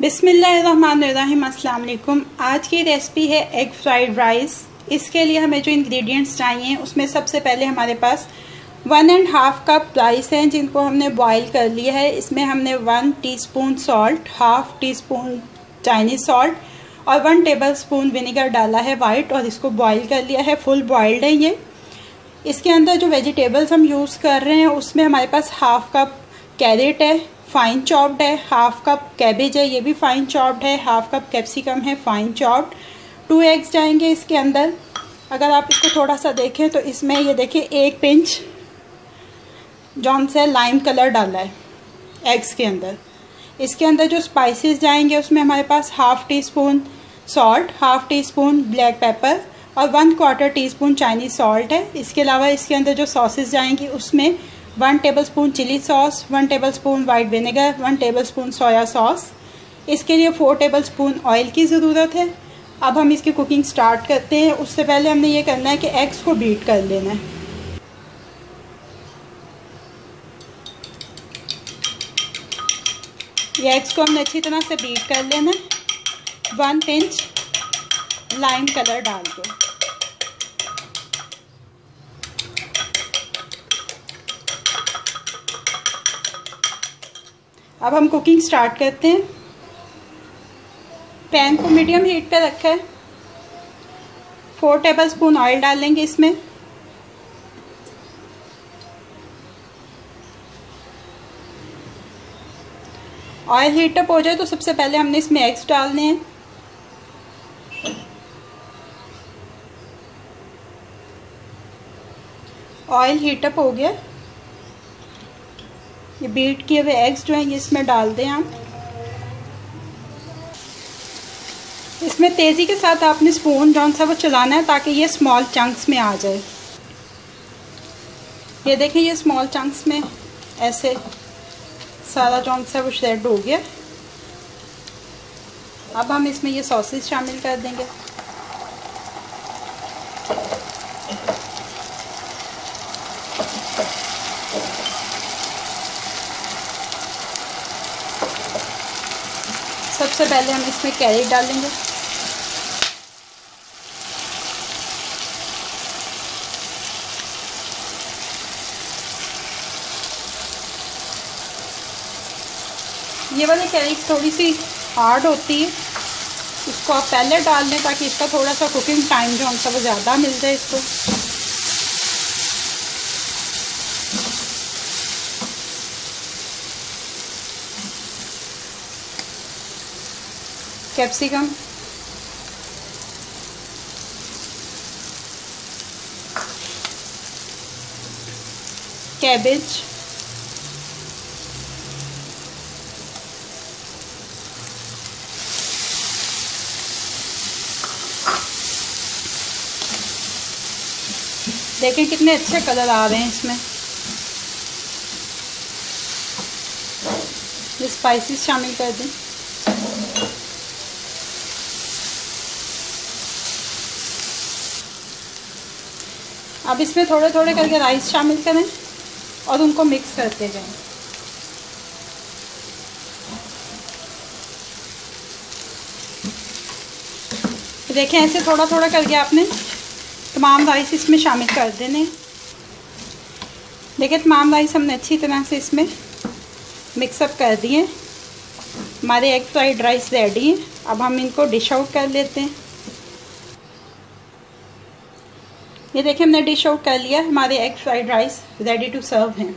बिस्मिल्लाहिर्रहमानिर्रहीम। अस्सलाम वालेकुम। आज की रेसिपी है एग फ्राइड राइस। इसके लिए हमें जो इंग्रेडिएंट्स चाहिए उसमें सबसे पहले हमारे पास 1.5 कप राइस हैं जिनको हमने बॉईल कर लिया है। इसमें हमने 1 teaspoon salt, half tea spoon Chinese salt और 1 टेबलस्पून विनेगर डाला है वाइट और इसको बॉईल कर लिया है। फुल बॉइल्ड है ये। इसके अंदर जो वेजिटेबल्स हम यूज़ कर रहे हैं उसमें हमारे पास हाफ कप कैरेट है, फाइन चॉप्ड है, हाफ कप कैबेज है, ये भी फाइन चॉप्ड है, हाफ कप कैप्सिकम है, फाइन चॉप्ड। 2 एग्स जाएंगे इसके अंदर। अगर आप इसको थोड़ा सा देखें तो इसमें ये देखिए 1 पिंच जौन से लाइम कलर डाला है एग्स के अंदर। इसके अंदर जो स्पाइसेस जाएंगे उसमें हमारे पास half teaspoon salt, half teaspoon black pepper और 1/4 टीस्पून चाइनीज सॉल्ट है। इसके अलावा इसके अंदर जो सॉसेस जाएंगी उसमें 1 tablespoon chilli sauce, 1 tablespoon white vinegar, 1 tablespoon soya sauce. इसके लिए 4 टेबलस्पून ऑयल की ज़रूरत है। अब हम इसकी कुकिंग स्टार्ट करते हैं। उससे पहले हमने ये करना है कि एग्स को बीट कर लेना है। ये एग्स को हमने अच्छी तरह से बीट कर लेना है 1 पिंच लाइम कलर डाल के। अब हम कुकिंग स्टार्ट करते हैं। पैन को मीडियम हीट पे रखा है। 4 टेबलस्पून ऑयल डालेंगे इसमें। ऑयल हीट अप हो जाए तो सबसे पहले हमने इसमें एग्स डालने हैं। ऑयल हीट अप हो गया। ये बीट किए हुए एग्स जो हैं ये इसमें डाल दें आप। इसमें तेज़ी के साथ आपने स्पून जौन सा वो चलाना है ताकि ये स्मॉल चंक्स में आ जाए। ये देखें ये स्मॉल चंक्स में ऐसे सारा जौन सा वो शेड हो गया। अब हम इसमें ये सॉसेस शामिल कर देंगे। सबसे पहले हम इसमें कैरेट डालेंगे। ये वाली कैरेट थोड़ी सी हार्ड होती है, इसको आप पहले डाल दें ताकि इसका थोड़ा सा कुकिंग टाइम जो हमसे वो ज़्यादा मिल जाए इसको। कैप्सिकम, कैबेज, देखें कितने अच्छे कलर आ रहे हैं इसमें। ये स्पाइसेस शामिल कर दें। अब इसमें थोड़े थोड़े करके राइस शामिल करें और उनको मिक्स करते जाएं। देखें ऐसे थोड़ा थोड़ा करके आपने तमाम राइस इसमें शामिल कर देने। देखिए तमाम राइस हमने अच्छी तरह से इसमें मिक्सअप कर दिए। हमारे एग फ्राइड राइस रेडी हैं। अब हम इनको डिश आउट कर लेते हैं। ये देखिए हमने डिश आउट कर लिया। हमारे egg fried rice ready to serve हैं।